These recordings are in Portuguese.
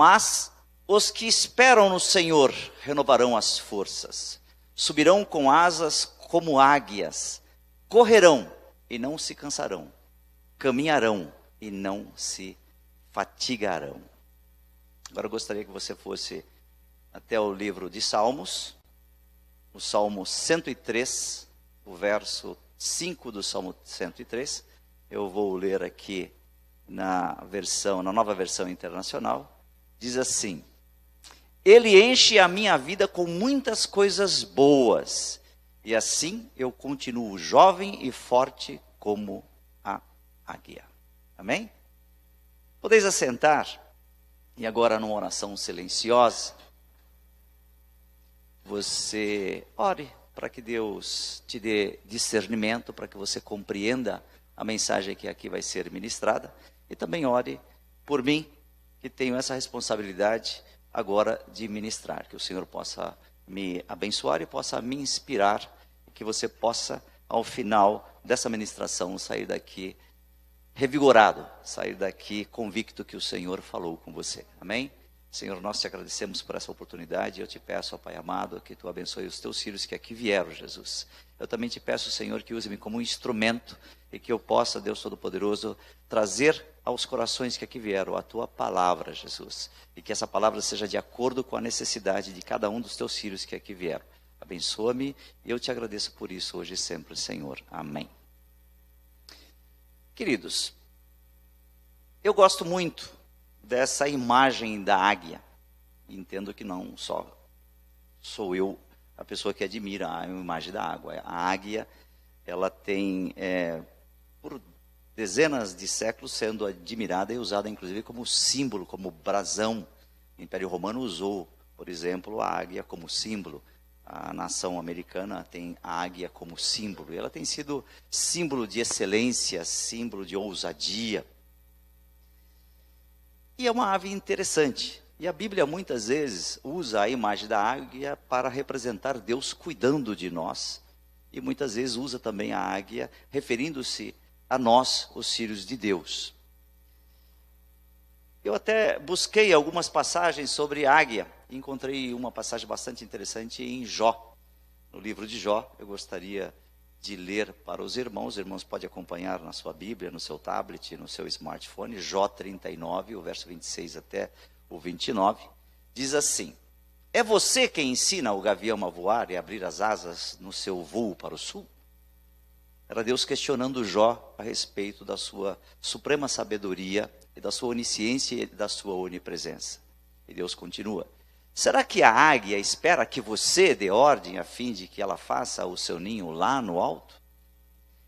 Mas os que esperam no Senhor renovarão as forças, subirão com asas como águias, correrão e não se cansarão, caminharão e não se fatigarão. Agora eu gostaria que você fosse até o livro de Salmos, o Salmo 103, o verso 5 do Salmo 103. Eu vou ler aqui na nova versão internacional. Diz assim: Ele enche a minha vida com muitas coisas boas, e assim eu continuo jovem e forte como a águia. Amém? Podeis assentar, e agora numa oração silenciosa, você ore para que Deus te dê discernimento, para que você compreenda a mensagem que aqui vai ser ministrada, e também ore por mim, que tenho essa responsabilidade agora de ministrar, que o Senhor possa me abençoar e possa me inspirar, e que você possa, ao final dessa ministração, sair daqui revigorado, sair daqui convicto que o Senhor falou com você. Amém? Senhor, nós te agradecemos por essa oportunidade. Eu te peço, ó Pai amado, que tu abençoe os teus filhos que aqui vieram, Jesus. Eu também te peço, Senhor, que use-me como um instrumento e que eu possa, Deus Todo-Poderoso, trazer aos corações que aqui vieram a tua palavra, Jesus. E que essa palavra seja de acordo com a necessidade de cada um dos teus filhos que aqui vieram. Abençoa-me e eu te agradeço por isso hoje e sempre, Senhor. Amém. Queridos, eu gosto muito dessa imagem da águia. Entendo que não só sou eu a pessoa que admira a imagem da águia. A águia, ela tem, por dezenas de séculos, sendo admirada e usada, inclusive, como símbolo, como brasão. O Império Romano usou, por exemplo, a águia como símbolo. A nação americana tem a águia como símbolo. E ela tem sido símbolo de excelência, símbolo de ousadia. E é uma ave interessante. E a Bíblia muitas vezes usa a imagem da águia para representar Deus cuidando de nós. E muitas vezes usa também a águia referindo-se a nós, os filhos de Deus. Eu até busquei algumas passagens sobre águia. Encontrei uma passagem bastante interessante em Jó. No livro de Jó, eu gostaria de ler para os irmãos. Os irmãos podem acompanhar na sua Bíblia, no seu tablet, no seu smartphone. Jó 39, o verso 26 até o 29. Diz assim: É você quem ensina o gavião a voar e abrir as asas no seu voo para o sul? Era Deus questionando Jó a respeito da sua suprema sabedoria e da sua onisciência e da sua onipresença. E Deus continua: Será que a águia espera que você dê ordem a fim de que ela faça o seu ninho lá no alto?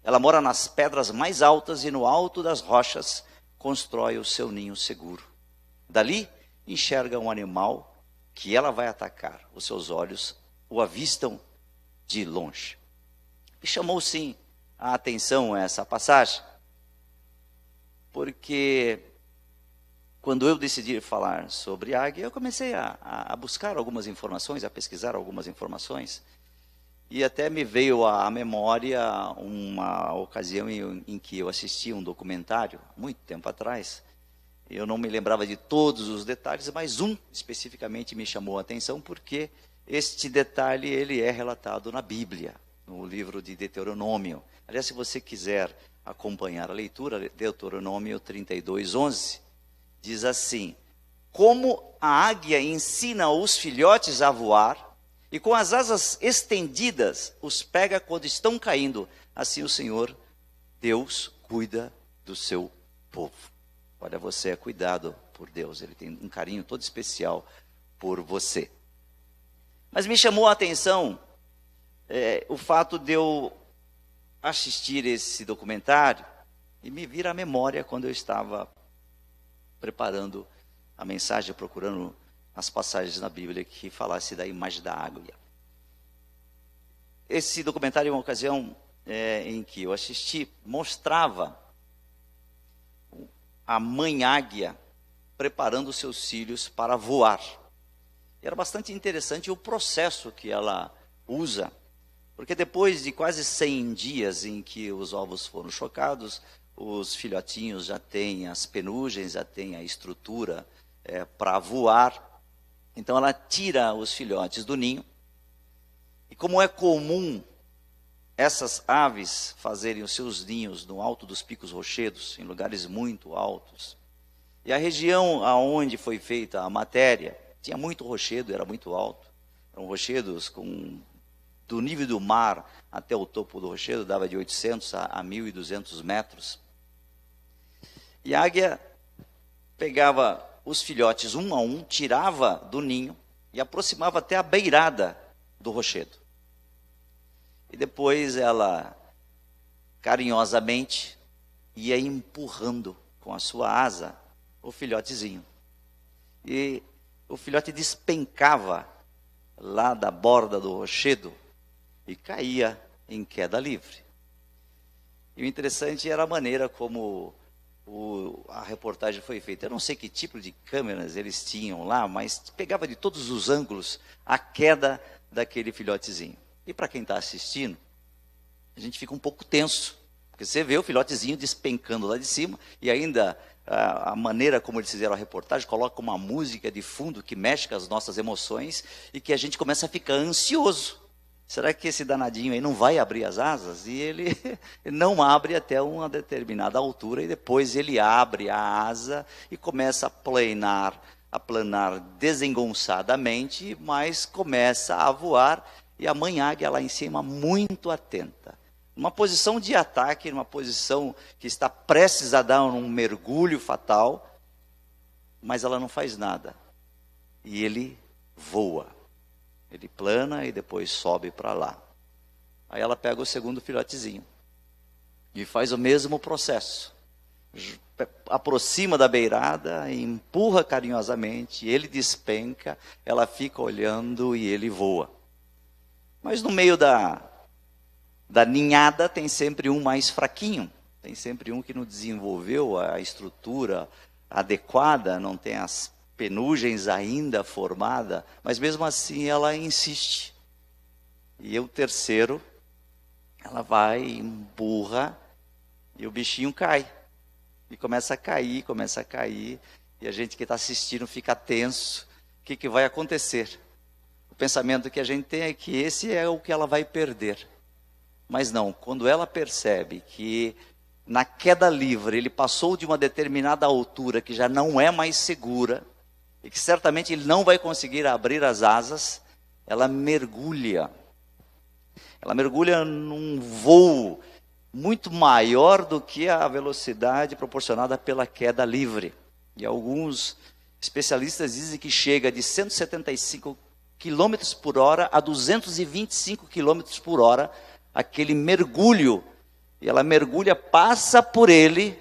Ela mora nas pedras mais altas e no alto das rochas constrói o seu ninho seguro. Dali enxerga um animal que ela vai atacar. Os seus olhos o avistam de longe. E chamou sim a atenção essa passagem, porque quando eu decidi falar sobre águia, eu comecei a buscar algumas informações, a pesquisar algumas informações, e até me veio à memória uma ocasião em que eu assisti um documentário, muito tempo atrás. Eu não me lembrava de todos os detalhes, mas um especificamente me chamou a atenção, porque este detalhe ele é relatado na Bíblia, no livro de Deuteronômio. Aliás, se você quiser acompanhar a leitura, Deuteronômio 32:11, diz assim: Como a águia ensina os filhotes a voar, e com as asas estendidas os pega quando estão caindo, assim o Senhor, Deus, cuida do seu povo. Olha, você é cuidado por Deus, Ele tem um carinho todo especial por você. Mas me chamou a atenção o fato de eu assistir esse documentário e me vir à memória quando eu estava preparando a mensagem, procurando as passagens na Bíblia que falasse da imagem da águia. Esse documentário, em uma ocasião em que eu assisti, mostrava a mãe águia preparando seus filhos para voar. Era bastante interessante o processo que ela usa, porque depois de quase 100 dias em que os ovos foram chocados, os filhotinhos já têm as penugens, já têm a estrutura para voar. Então ela tira os filhotes do ninho. E como é comum essas aves fazerem os seus ninhos no alto dos picos rochedos, em lugares muito altos, e a região aonde foi feita a matéria tinha muito rochedo, era muito alto. Eram rochedos do nível do mar até o topo do rochedo, dava de 800 a 1.200 metros. E a águia pegava os filhotes um a um, tirava do ninho e aproximava até a beirada do rochedo. E depois ela, carinhosamente, ia empurrando com a sua asa o filhotezinho. E o filhote despencava lá da borda do rochedo e caía em queda livre. E o interessante era a maneira como a reportagem foi feita. Eu não sei que tipo de câmeras eles tinham lá, mas pegava de todos os ângulos a queda daquele filhotezinho. E para quem está assistindo, a gente fica um pouco tenso, porque você vê o filhotezinho despencando lá de cima, e ainda a maneira como eles fizeram a reportagem, coloca uma música de fundo que mexe com as nossas emoções, e que a gente começa a ficar ansioso. Será que esse danadinho aí não vai abrir as asas? E ele não abre até uma determinada altura, e depois ele abre a asa e começa a planar desengonçadamente, mas começa a voar, e a mãe águia lá em cima muito atenta. Numa posição de ataque, numa posição que está prestes a dar um mergulho fatal, mas ela não faz nada. E ele voa. Ele plana e depois sobe para lá. Aí ela pega o segundo filhotezinho e faz o mesmo processo. Aproxima da beirada, empurra carinhosamente, ele despenca, ela fica olhando e ele voa. Mas no meio da ninhada tem sempre um mais fraquinho, tem sempre um que não desenvolveu a estrutura adequada, não tem as penugens ainda formadas, mas mesmo assim ela insiste. E o terceiro, ela vai, empurra, e o bichinho cai. E começa a cair, e a gente que está assistindo fica tenso. O que vai acontecer? O pensamento que a gente tem é que esse é o que ela vai perder. Mas não, quando ela percebe que na queda livre ele passou de uma determinada altura que já não é mais segura, e que certamente ele não vai conseguir abrir as asas, ela mergulha. Ela mergulha num voo muito maior do que a velocidade proporcionada pela queda livre. E alguns especialistas dizem que chega de 175 km por hora a 225 km por hora, aquele mergulho. E ela mergulha, passa por ele,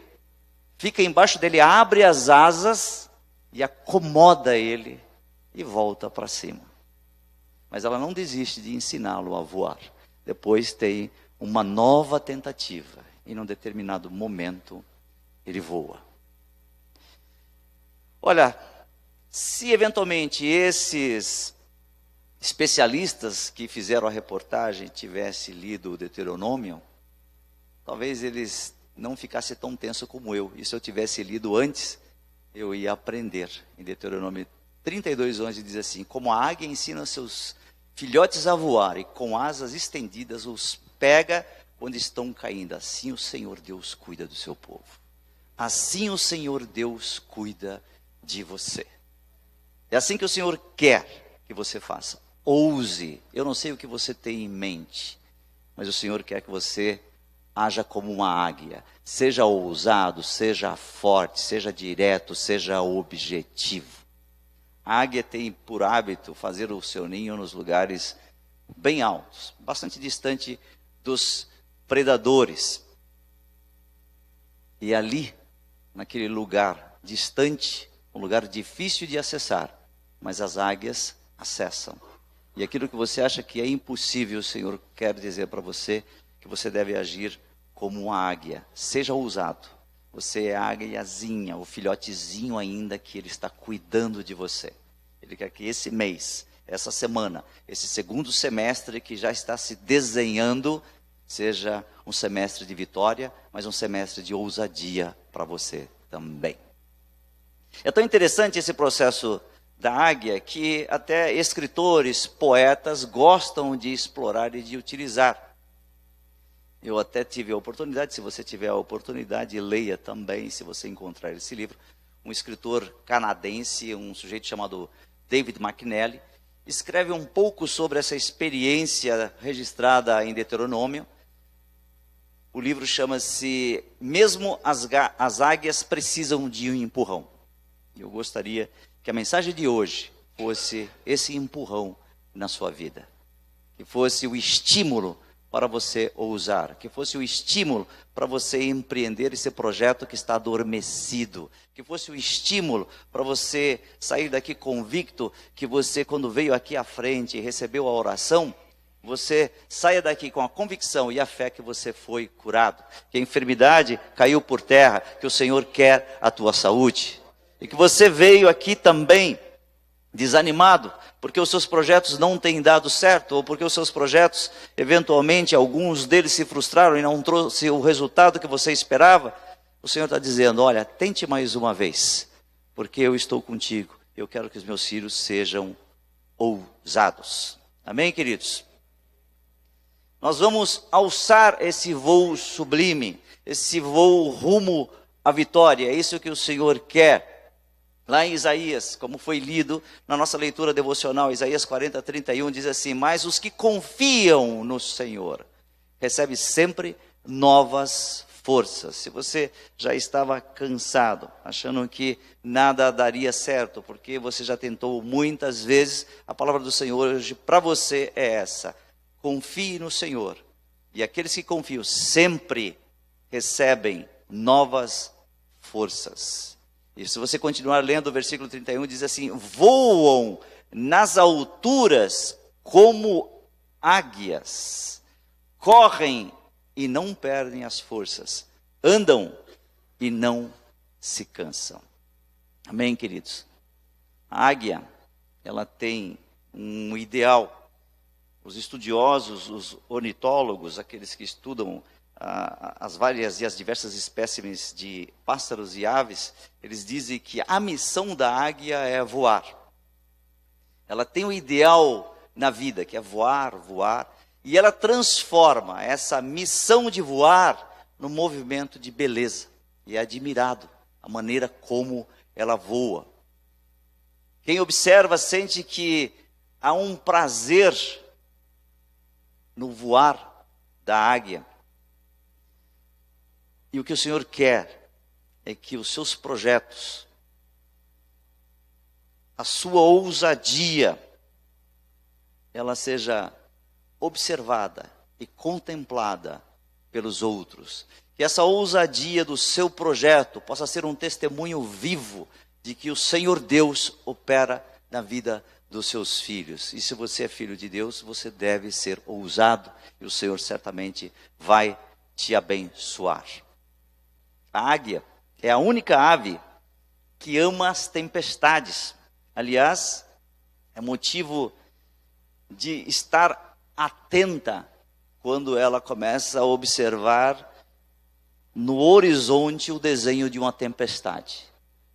fica embaixo dele, abre as asas e acomoda ele e volta para cima. Mas ela não desiste de ensiná-lo a voar. Depois tem uma nova tentativa, e num determinado momento ele voa. Olha, se eventualmente esses especialistas que fizeram a reportagem tivessem lido o Deuteronômio, talvez eles não ficassem tão tensos como eu. E se eu tivesse lido antes, eu ia aprender. Em Deuteronômio 32:11 diz assim: como a águia ensina seus filhotes a voar, e com asas estendidas os pega quando estão caindo, assim o Senhor Deus cuida do seu povo. Assim o Senhor Deus cuida de você. É assim que o Senhor quer que você faça. Ouse. Eu não sei o que você tem em mente, mas o Senhor quer que você haja como uma águia. Seja ousado, seja forte, seja direto, seja objetivo. A águia tem por hábito fazer o seu ninho nos lugares bem altos, bastante distante dos predadores. E ali, naquele lugar distante, um lugar difícil de acessar, mas as águias acessam. E aquilo que você acha que é impossível, o Senhor quer dizer para você que você deve agir como uma águia. Seja ousado. Você é a águiazinha, o filhotezinho ainda que Ele está cuidando de você. Ele quer que esse mês, essa semana, esse segundo semestre que já está se desenhando, seja um semestre de vitória, mas um semestre de ousadia para você também. É tão interessante esse processo da águia que até escritores, poetas gostam de explorar e de utilizar. Eu até tive a oportunidade, se você tiver a oportunidade, leia também, se você encontrar esse livro. Um escritor canadense, um sujeito chamado David McNally, escreve um pouco sobre essa experiência registrada em Deuteronômio. O livro chama-se Mesmo as Águias Precisam de um Empurrão. Eu gostaria que a mensagem de hoje fosse esse empurrão na sua vida. Que fosse o estímulo para você ousar. Que fosse o estímulo para você empreender esse projeto que está adormecido. Que fosse o estímulo para você sair daqui convicto que você, quando veio aqui à frente e recebeu a oração, você saia daqui com a convicção e a fé que você foi curado. Que a enfermidade caiu por terra, que o Senhor quer a tua saúde. E que você veio aqui também desanimado, porque os seus projetos não têm dado certo, ou porque os seus projetos, eventualmente, alguns deles se frustraram e não trouxe o resultado que você esperava. O Senhor está dizendo, olha, tente mais uma vez, porque eu estou contigo. Eu quero que os meus filhos sejam ousados. Amém, queridos? Nós vamos alçar esse voo sublime, esse voo rumo à vitória. É isso que o Senhor quer. Lá em Isaías, como foi lido na nossa leitura devocional, Isaías 40, 31, diz assim, mas os que confiam no Senhor recebem sempre novas forças. Se você já estava cansado, achando que nada daria certo, porque você já tentou muitas vezes, a palavra do Senhor hoje para você é essa. Confie no Senhor. E aqueles que confiam sempre recebem novas forças. E se você continuar lendo o versículo 31, diz assim, voam nas alturas como águias, correm e não perdem as forças, andam e não se cansam. Amém, queridos? A águia, ela tem um ideal. Os estudiosos, os ornitólogos, aqueles que estudam as várias e as diversas espécimes de pássaros e aves, eles dizem que a missão da águia é voar. Ela tem um ideal na vida, que é voar, voar, e ela transforma essa missão de voar no movimento de beleza. E é admirado a maneira como ela voa. Quem observa sente que há um prazer no voar da águia. E o que o Senhor quer é que os seus projetos, a sua ousadia, ela seja observada e contemplada pelos outros. Que essa ousadia do seu projeto possa ser um testemunho vivo de que o Senhor Deus opera na vida dos seus filhos. E se você é filho de Deus, você deve ser ousado e o Senhor certamente vai te abençoar. A águia é a única ave que ama as tempestades. Aliás, é motivo de estar atenta quando ela começa a observar no horizonte o desenho de uma tempestade.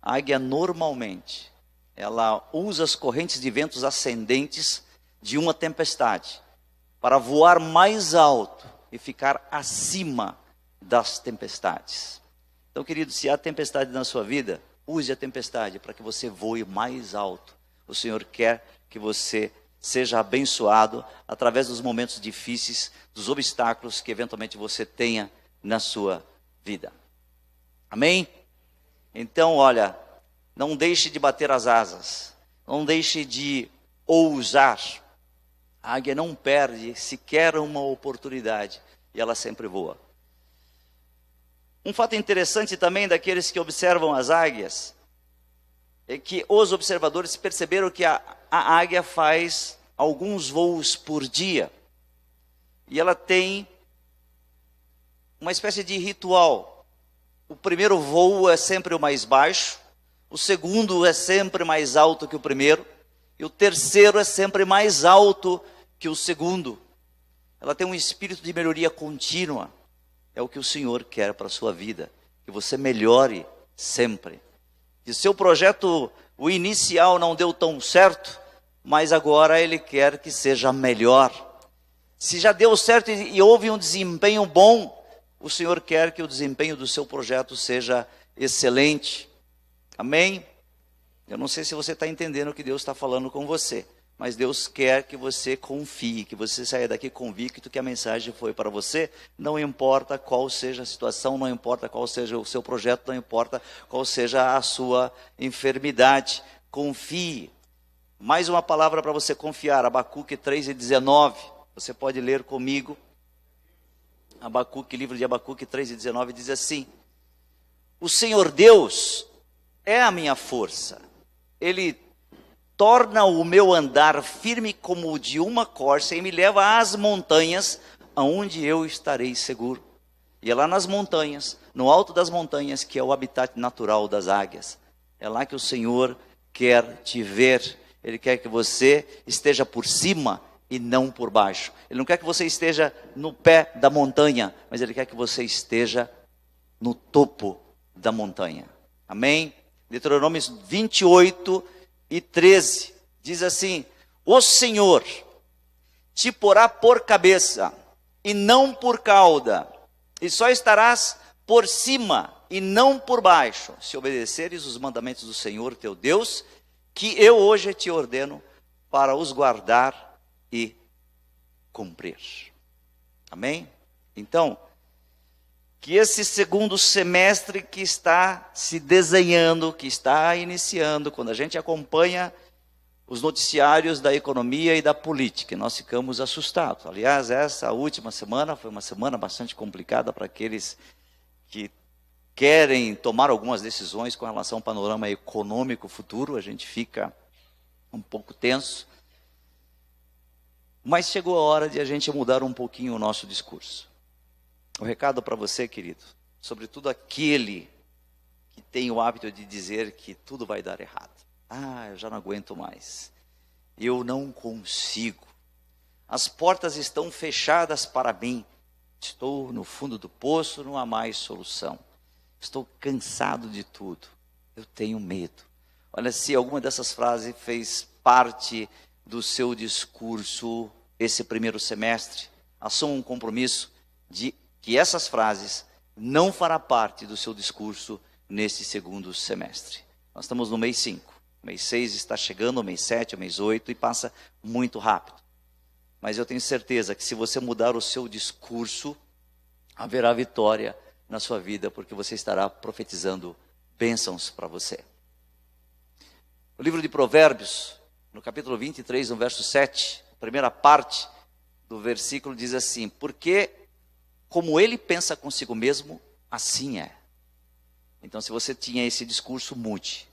A águia normalmente, ela usa as correntes de ventos ascendentes de uma tempestade para voar mais alto e ficar acima das tempestades. Então, querido, se há tempestade na sua vida, use a tempestade para que você voe mais alto. O Senhor quer que você seja abençoado através dos momentos difíceis, dos obstáculos que eventualmente você tenha na sua vida. Amém? Então, olha, não deixe de bater as asas, não deixe de ousar. A águia não perde sequer uma oportunidade e ela sempre voa. Um fato interessante também daqueles que observam as águias é que os observadores perceberam que a águia faz alguns voos por dia. E ela tem uma espécie de ritual. O primeiro voo é sempre o mais baixo, o segundo é sempre mais alto que o primeiro, e o terceiro é sempre mais alto que o segundo. Ela tem um espírito de melhoria contínua. É o que o Senhor quer para a sua vida, que você melhore sempre. que seu projeto, o inicial, não deu tão certo, mas agora ele quer que seja melhor. Se já deu certo e houve um desempenho bom, o Senhor quer que o desempenho do seu projeto seja excelente. Amém? Eu não sei se você está entendendo o que Deus está falando com você, mas Deus quer que você confie, que você saia daqui convicto que a mensagem foi para você. Não importa qual seja a situação, não importa qual seja o seu projeto, não importa qual seja a sua enfermidade. Confie. Mais uma palavra para você confiar, Abacuque 3:19. Você pode ler comigo. Abacuque, livro de Abacuque 3:19 diz assim: o Senhor Deus é a minha força. Ele torna o meu andar firme como o de uma corça e me leva às montanhas, aonde eu estarei seguro. E é lá nas montanhas, no alto das montanhas, que é o habitat natural das águias. É lá que o Senhor quer te ver. Ele quer que você esteja por cima e não por baixo. Ele não quer que você esteja no pé da montanha, mas Ele quer que você esteja no topo da montanha. Amém? Deuteronômio 28:13 diz assim: o Senhor te porá por cabeça e não por cauda, e só estarás por cima e não por baixo, se obedeceres os mandamentos do Senhor teu Deus, que eu hoje te ordeno para os guardar e cumprir. Amém? Então, que esse segundo semestre que está se desenhando, que está iniciando, quando a gente acompanha os noticiários da economia e da política, nós ficamos assustados. Aliás, essa última semana foi uma semana bastante complicada para aqueles que querem tomar algumas decisões com relação ao panorama econômico futuro. A gente fica um pouco tenso. Mas chegou a hora de a gente mudar um pouquinho o nosso discurso. O recado para você, querido, sobretudo aquele que tem o hábito de dizer que tudo vai dar errado. Eu já não aguento mais. Eu não consigo. As portas estão fechadas para mim. Estou no fundo do poço, não há mais solução. Estou cansado de tudo. Eu tenho medo. Olha, se alguma dessas frases fez parte do seu discurso esse primeiro semestre, assuma um compromisso de que essas frases não fará parte do seu discurso nesse segundo semestre. Nós estamos no mês 5. O mês 6 está chegando, o mês 7, o mês 8, e passa muito rápido. Mas eu tenho certeza que se você mudar o seu discurso, haverá vitória na sua vida, porque você estará profetizando bênçãos para você. O livro de Provérbios, no capítulo 23, no verso 7, a primeira parte do versículo diz assim: porque como ele pensa consigo mesmo, assim é. Então, se você tinha esse discurso, mude.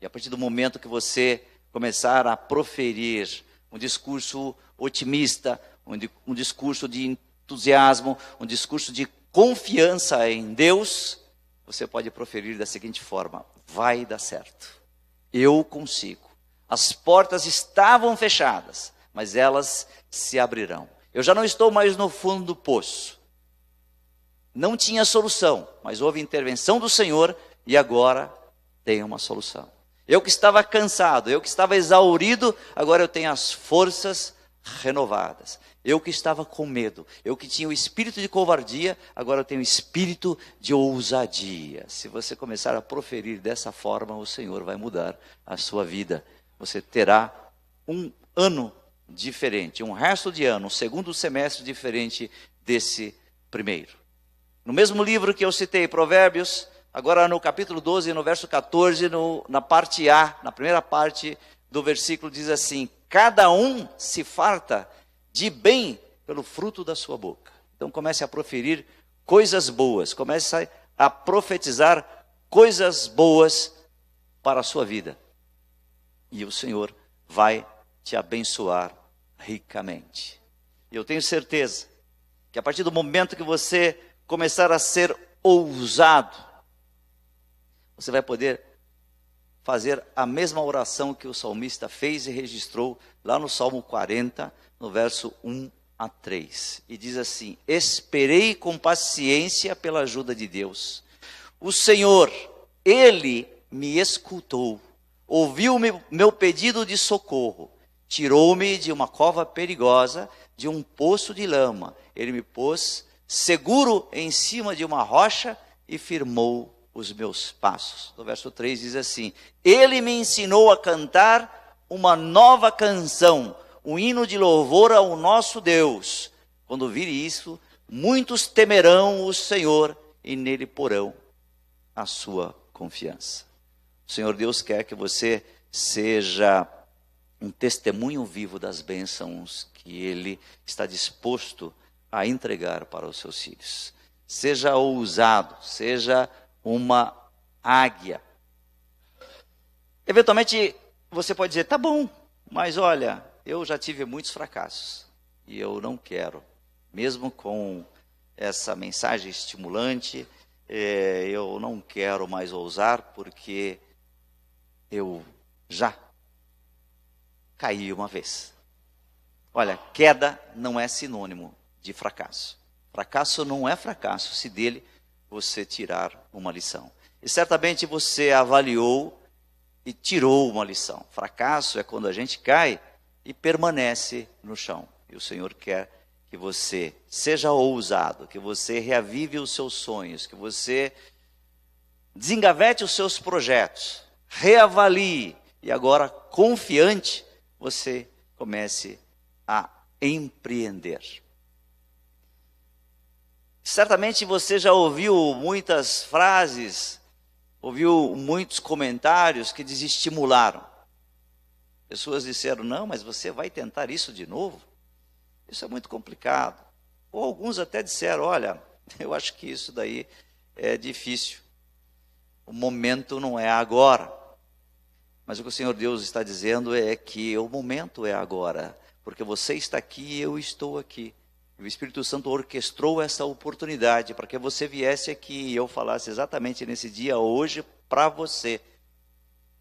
E a partir do momento que você começar a proferir um discurso otimista, um discurso de entusiasmo, um discurso de confiança em Deus, você pode proferir da seguinte forma: vai dar certo. Eu consigo. As portas estavam fechadas, mas elas se abrirão. Eu já não estou mais no fundo do poço. Não tinha solução, mas houve intervenção do Senhor e agora tem uma solução. Eu que estava cansado, eu que estava exaurido, agora eu tenho as forças renovadas. Eu que estava com medo, eu que tinha o espírito de covardia, agora eu tenho o espírito de ousadia. Se você começar a proferir dessa forma, o Senhor vai mudar a sua vida. Você terá um ano diferente, um resto de ano, um segundo semestre diferente desse primeiro. No mesmo livro que eu citei, Provérbios, agora no capítulo 12, no verso 14, na parte A, na primeira parte do versículo, diz assim: cada um se farta de bem pelo fruto da sua boca. Então comece a proferir coisas boas, comece a profetizar coisas boas para a sua vida. E o Senhor vai te abençoar ricamente. E eu tenho certeza que a partir do momento que você começar a ser ousado, você vai poder fazer a mesma oração que o salmista fez e registrou lá no Salmo 40, no verso 1 a 3. E diz assim: esperei com paciência pela ajuda de Deus. O Senhor, Ele me escutou, ouviu meu pedido de socorro, tirou-me de uma cova perigosa, de um poço de lama. Ele me pôs seguro em cima de uma rocha e firmou os meus passos. No verso 3 diz assim: ele me ensinou a cantar uma nova canção, um hino de louvor ao nosso Deus. Quando virem isso, muitos temerão o Senhor e nele porão a sua confiança. O Senhor Deus quer que você seja um testemunho vivo das bênçãos que Ele está disposto a entregar para os seus filhos. Seja ousado, seja uma águia. Eventualmente você pode dizer, tá bom, mas olha, eu já tive muitos fracassos e eu não quero, mesmo com essa mensagem estimulante, eu não quero mais ousar porque eu já caí uma vez. Olha, queda não é sinônimo de fracasso. Fracasso não é fracasso se dele você tirar uma lição. E certamente você avaliou e tirou uma lição. Fracasso é quando a gente cai e permanece no chão. E o Senhor quer que você seja ousado, que você reavive os seus sonhos, que você desengavete os seus projetos, reavalie e agora, confiante, você comece a empreender. Certamente você já ouviu muitas frases, ouviu muitos comentários que desestimularam. Pessoas disseram, não, mas você vai tentar isso de novo? Isso é muito complicado. Ou alguns até disseram, olha, eu acho que isso daí é difícil. O momento não é agora. Mas o que o Senhor Deus está dizendo é que o momento é agora. Porque você está aqui e eu estou aqui. E o Espírito Santo orquestrou essa oportunidade para que você viesse aqui e eu falasse exatamente nesse dia, hoje, para você.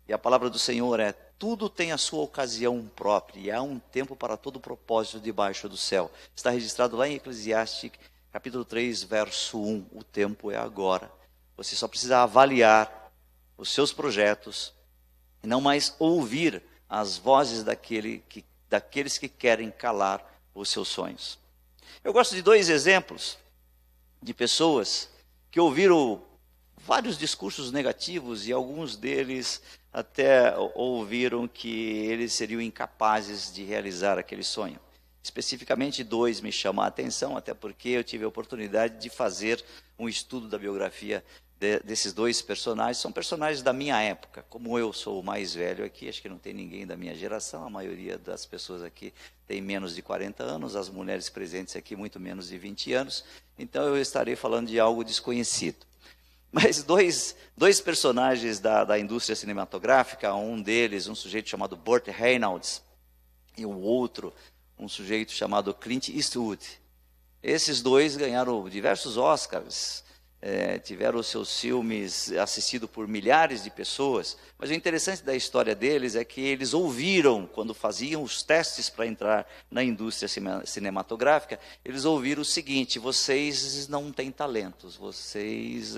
E a palavra do Senhor é, tudo tem a sua ocasião própria, e há um tempo para todo propósito debaixo do céu. Está registrado lá em Eclesiastes, capítulo 3, verso 1. O tempo é agora. Você só precisa avaliar os seus projetos, e não mais ouvir as vozes daqueles que querem calar os seus sonhos. Eu gosto de 2 exemplos de pessoas que ouviram vários discursos negativos e alguns deles até ouviram que eles seriam incapazes de realizar aquele sonho. Especificamente 2 me chamam a atenção, até porque eu tive a oportunidade de fazer um estudo da biografia desses 2 personagens. São personagens da minha época. Como eu sou o mais velho aqui, acho que não tem ninguém da minha geração, a maioria das pessoas aqui tem menos de 40 anos, as mulheres presentes aqui muito menos de 20 anos, então eu estarei falando de algo desconhecido. Mas dois personagens da indústria cinematográfica, um deles, um sujeito chamado Burt Reynolds, e o outro, um sujeito chamado Clint Eastwood. Esses 2 ganharam diversos Oscars, tiveram os seus filmes assistidos por milhares de pessoas, mas o interessante da história deles é que eles ouviram, quando faziam os testes para entrar na indústria cinematográfica, eles ouviram o seguinte, vocês não têm talentos, vocês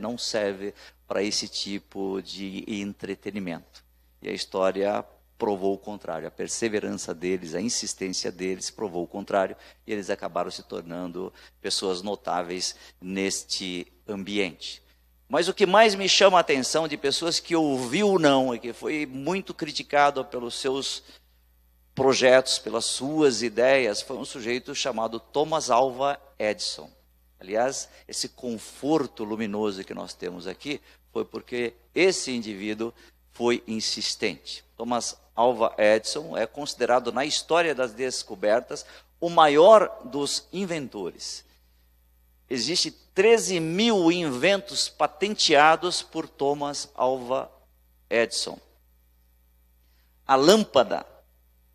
não servem para esse tipo de entretenimento. E a história provou o contrário, a perseverança deles, a insistência deles provou o contrário, e eles acabaram se tornando pessoas notáveis neste ambiente. Mas o que mais me chama a atenção de pessoas que ouviu não, e que foi muito criticado pelos seus projetos, pelas suas ideias, foi um sujeito chamado Thomas Alva Edison. Aliás, esse conforto luminoso que nós temos aqui, foi porque esse indivíduo foi insistente. Thomas Alva Edison é considerado na história das descobertas o maior dos inventores. Existem 13.000 inventos patenteados por Thomas Alva Edison. A lâmpada,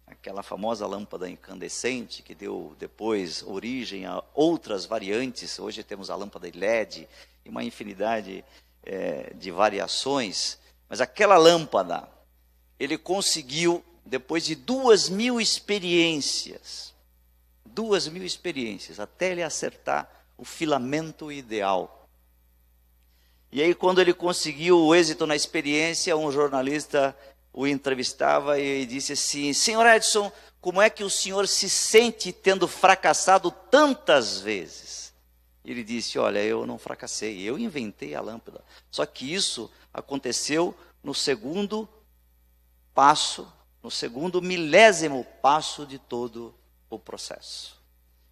aquela famosa lâmpada incandescente que deu depois origem a outras variantes, hoje temos a lâmpada LED e uma infinidade de variações, mas aquela lâmpada, ele conseguiu, depois de 2.000 experiências, até ele acertar o filamento ideal. E aí, quando ele conseguiu o êxito na experiência, um jornalista o entrevistava e disse assim: Senhor Edison, como é que o senhor se sente tendo fracassado tantas vezes? Ele disse: olha, eu não fracassei, eu inventei a lâmpada. Só que isso aconteceu no segundo passo, no segundo milésimo passo de todo o processo.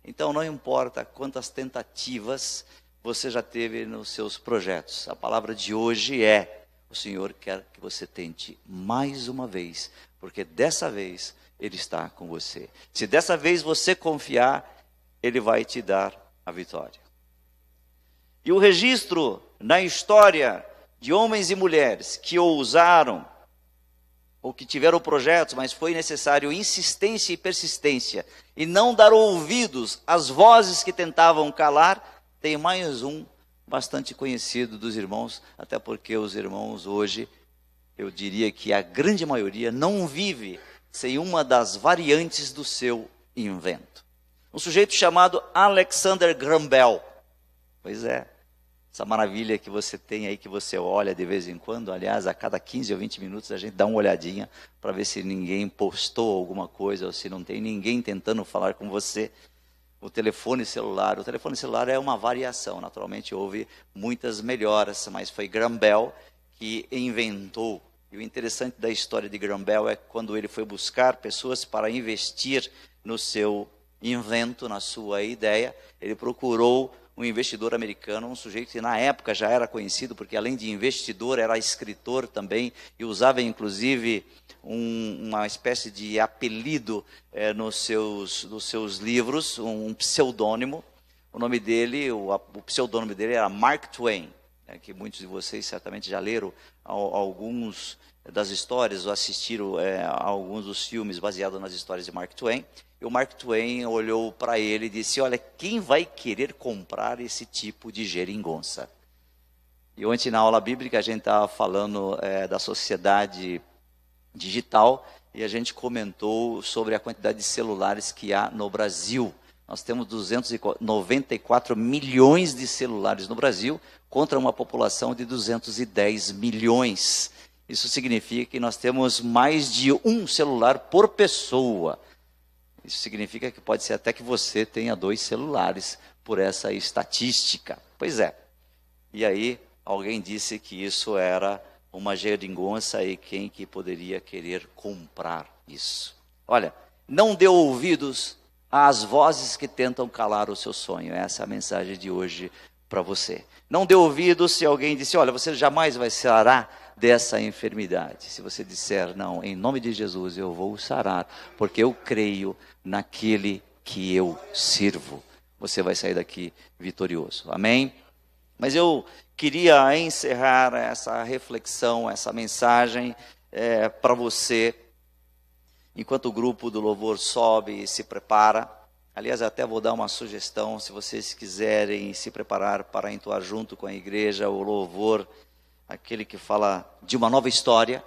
Então, não importa quantas tentativas você já teve nos seus projetos. A palavra de hoje é: o Senhor quer que você tente mais uma vez, porque dessa vez Ele está com você. Se dessa vez você confiar, Ele vai te dar a vitória. E o registro na história de homens e mulheres que ousaram, ou que tiveram projetos, mas foi necessário insistência e persistência, e não dar ouvidos às vozes que tentavam calar, tem mais um bastante conhecido dos irmãos, até porque os irmãos hoje, eu diria que a grande maioria não vive sem uma das variantes do seu invento. Um sujeito chamado Alexander Graham Bell. Pois é, essa maravilha que você tem aí, que você olha de vez em quando, aliás, a cada 15 ou 20 minutos a gente dá uma olhadinha para ver se ninguém postou alguma coisa, ou se não tem ninguém tentando falar com você. O telefone celular é uma variação, naturalmente houve muitas melhoras, mas foi Graham Bell que inventou. E o interessante da história de Graham Bell é que quando ele foi buscar pessoas para investir no seu invento, na sua ideia, ele procurou um investidor americano, um sujeito que na época já era conhecido, porque além de investidor era escritor também, e usava inclusive uma espécie de apelido nos seus livros, um pseudônimo. O nome dele, o pseudônimo dele era Mark Twain, que muitos de vocês certamente já leram alguns das histórias, ou assistiram a alguns dos filmes baseados nas histórias de Mark Twain. E o Mark Twain olhou para ele e disse: olha, quem vai querer comprar esse tipo de geringonça? E ontem na aula bíblica a gente estava falando da sociedade digital, e a gente comentou sobre a quantidade de celulares que há no Brasil. Nós temos 294 milhões de celulares no Brasil, contra uma população de 210 milhões. Isso significa que nós temos mais de um celular por pessoa. Isso significa que pode ser até que você tenha 2 celulares por essa estatística. Pois é. E aí alguém disse que isso era uma geringonça, e quem que poderia querer comprar isso? Olha, não dê ouvidos às vozes que tentam calar o seu sonho. Essa é a mensagem de hoje para você. Não dê ouvidos se alguém disse: olha, você jamais vai sarar dessa enfermidade. Se você disser: não, em nome de Jesus eu vou sarar, porque eu creio naquele que eu sirvo, você vai sair daqui vitorioso. Amém? Mas eu queria encerrar essa reflexão, essa mensagem para você, enquanto o grupo do louvor sobe e se prepara. Aliás, até vou dar uma sugestão: se vocês quiserem se preparar para entoar junto com a igreja o louvor, aquele que fala de uma nova história,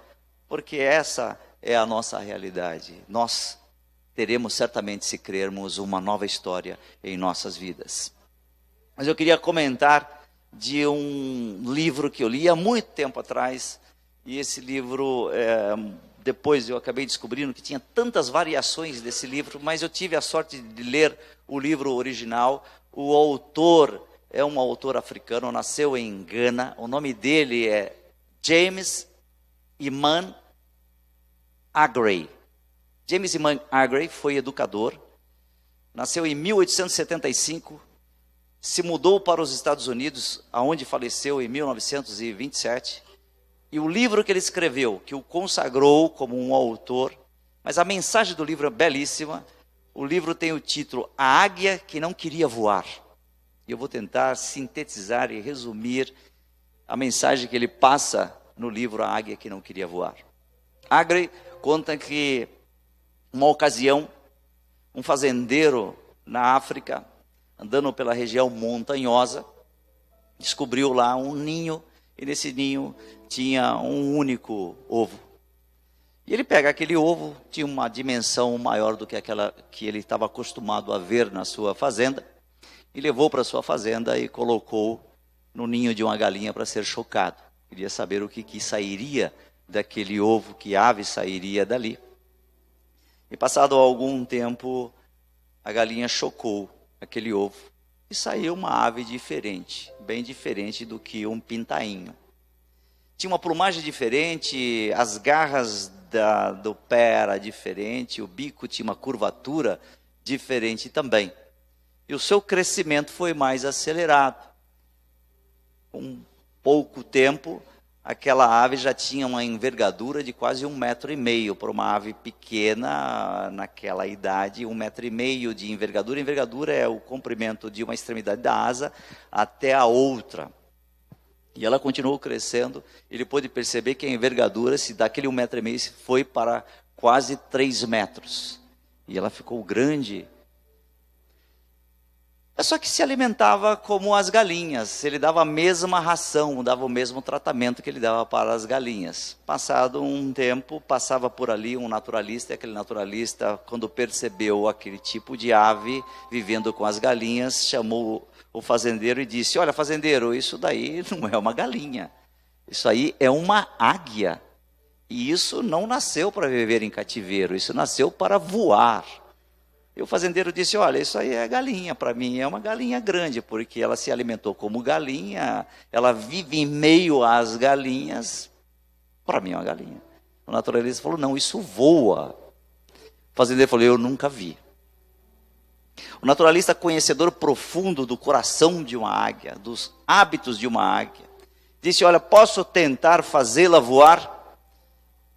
porque essa é a nossa realidade. Nós teremos certamente, se crermos, uma nova história em nossas vidas. Mas eu queria comentar de um livro que eu li há muito tempo atrás, e esse livro, depois eu acabei descobrindo que tinha tantas variações desse livro, mas eu tive a sorte de ler o livro original. O autor é um autor africano, nasceu em Gana, o nome dele é James Iman Agrey. James Iman Agrey foi educador, nasceu em 1875, se mudou para os Estados Unidos, aonde faleceu em 1927, e o livro que ele escreveu, que o consagrou como um autor, mas a mensagem do livro é belíssima. O livro tem o título A Águia que Não Queria Voar. E eu vou tentar sintetizar e resumir a mensagem que ele passa no livro A Águia que Não Queria Voar. Agrey conta que, uma ocasião, um fazendeiro na África, andando pela região montanhosa, descobriu lá um ninho, e nesse ninho tinha um único ovo. E ele pega aquele ovo, tinha uma dimensão maior do que aquela que ele estava acostumado a ver na sua fazenda, e levou para a sua fazenda e colocou no ninho de uma galinha para ser chocado. Queria saber o que sairia daquele ovo, que ave sairia dali. E passado algum tempo, a galinha chocou aquele ovo e saiu uma ave diferente, bem diferente do que um pintainho. Tinha uma plumagem diferente, as garras do pé era diferente, o bico tinha uma curvatura diferente também. E o seu crescimento foi mais acelerado. Com pouco tempo, aquela ave já tinha uma envergadura de quase 1,5 metro. Para uma ave pequena, naquela idade, 1,5 metro de envergadura. Envergadura é o comprimento de uma extremidade da asa até a outra. E ela continuou crescendo. Ele pôde perceber que a envergadura, se daquele 1,5 metro, foi para quase 3 metros. E ela ficou grande. É só que se alimentava como as galinhas. Ele dava a mesma ração, dava o mesmo tratamento que ele dava para as galinhas. Passado um tempo, passava por ali um naturalista, e aquele naturalista, quando percebeu aquele tipo de ave vivendo com as galinhas, chamou o fazendeiro e disse: olha, fazendeiro, isso daí não é uma galinha. Isso aí é uma águia. E isso não nasceu para viver em cativeiro, isso nasceu para voar. E o fazendeiro disse: olha, isso aí é galinha, para mim é uma galinha grande, porque ela se alimentou como galinha, ela vive em meio às galinhas, para mim é uma galinha. O naturalista falou: não, isso voa. O fazendeiro falou: eu nunca vi. O naturalista, conhecedor profundo do coração de uma águia, dos hábitos de uma águia, disse: olha, posso tentar fazê-la voar?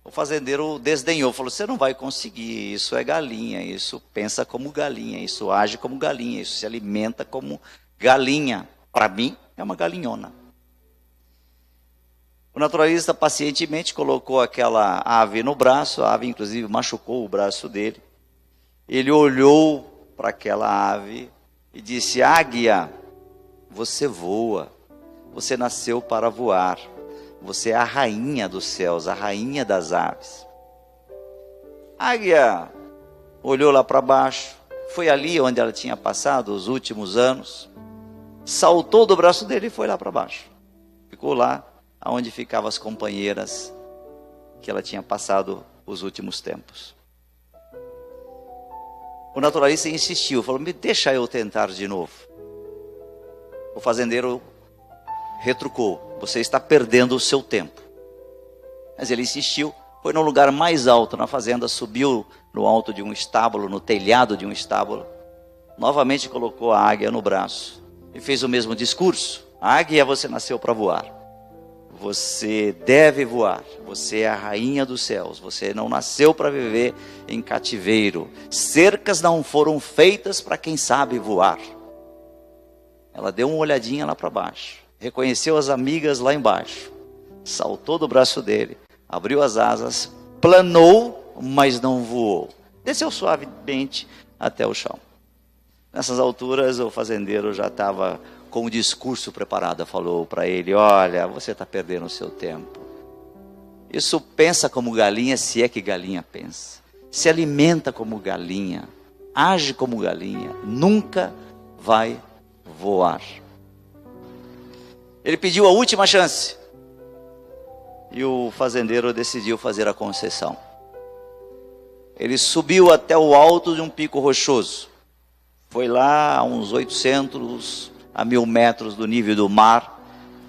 O fazendeiro desdenhou, falou: você não vai conseguir, isso é galinha, isso pensa como galinha, isso age como galinha, isso se alimenta como galinha. Para mim, é uma galinhona. O naturalista pacientemente colocou aquela ave no braço, a ave inclusive machucou o braço dele. Ele olhou para aquela ave e disse: águia, você voa, você nasceu para voar. Você é a rainha dos céus, a rainha das aves. A águia olhou lá para baixo, foi ali onde ela tinha passado os últimos anos, saltou do braço dele e foi lá para baixo. Ficou lá onde ficavam as companheiras que ela tinha passado os últimos tempos. O naturalista insistiu, falou: me deixa eu tentar de novo. O fazendeiro retrucou: você está perdendo o seu tempo. Mas ele insistiu, foi no lugar mais alto na fazenda, subiu no alto de um estábulo, no telhado de um estábulo, novamente colocou a águia no braço e fez o mesmo discurso: águia, você nasceu para voar, você deve voar, você é a rainha dos céus, você não nasceu para viver em cativeiro, cercas não foram feitas para quem sabe voar. Ela deu uma olhadinha lá para baixo, reconheceu as amigas lá embaixo, saltou do braço dele, abriu as asas, planou, mas não voou. Desceu suavemente até o chão. Nessas alturas, o fazendeiro já estava com o discurso preparado, falou para ele: olha, você está perdendo o seu tempo. Isso pensa como galinha, se é que galinha pensa. Se alimenta como galinha, age como galinha, nunca vai voar. Ele pediu a última chance. E o fazendeiro decidiu fazer a concessão. Ele subiu até o alto de um pico rochoso. Foi lá a uns 800 a 1.000 metros do nível do mar,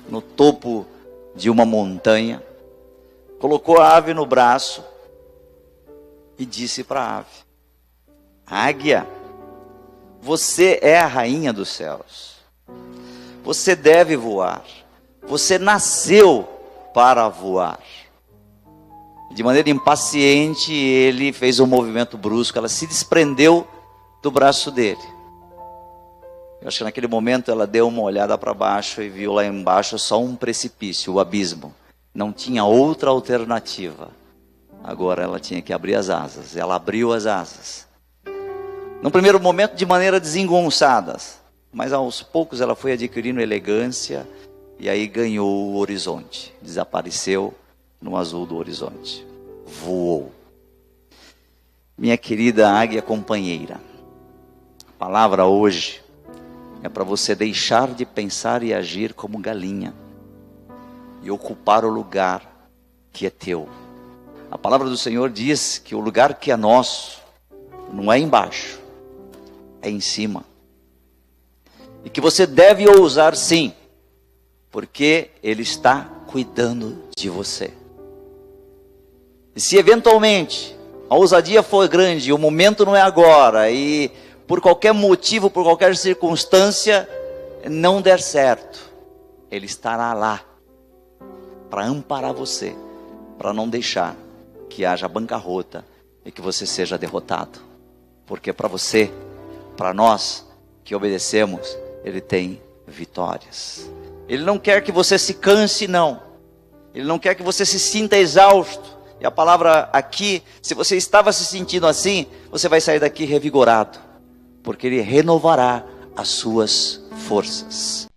no topo de uma montanha. Colocou a ave no braço e disse para a ave: águia, você é a rainha dos céus. Você deve voar. Você nasceu para voar. De maneira impaciente, ele fez um movimento brusco. Ela se desprendeu do braço dele. Eu acho que naquele momento ela deu uma olhada para baixo e viu lá embaixo só um precipício, o abismo. Não tinha outra alternativa. Agora ela tinha que abrir as asas. Ela abriu as asas. No primeiro momento, de maneira desengonçada, mas aos poucos ela foi adquirindo elegância e aí ganhou o horizonte. Desapareceu no azul do horizonte. Voou. Minha querida águia companheira, a palavra hoje é para você deixar de pensar e agir como galinha e ocupar o lugar que é teu. A palavra do Senhor diz que o lugar que é nosso não é embaixo, é em cima. E que você deve ousar sim, porque Ele está cuidando de você. E se eventualmente a ousadia for grande, o momento não é agora, e por qualquer motivo, por qualquer circunstância, não der certo, Ele estará lá para amparar você, para não deixar que haja bancarrota e que você seja derrotado. Porque para você, para nós que obedecemos, Ele tem vitórias. Ele não quer que você se canse, não. Ele não quer que você se sinta exausto. E a palavra aqui, se você estava se sentindo assim, você vai sair daqui revigorado, porque Ele renovará as suas forças.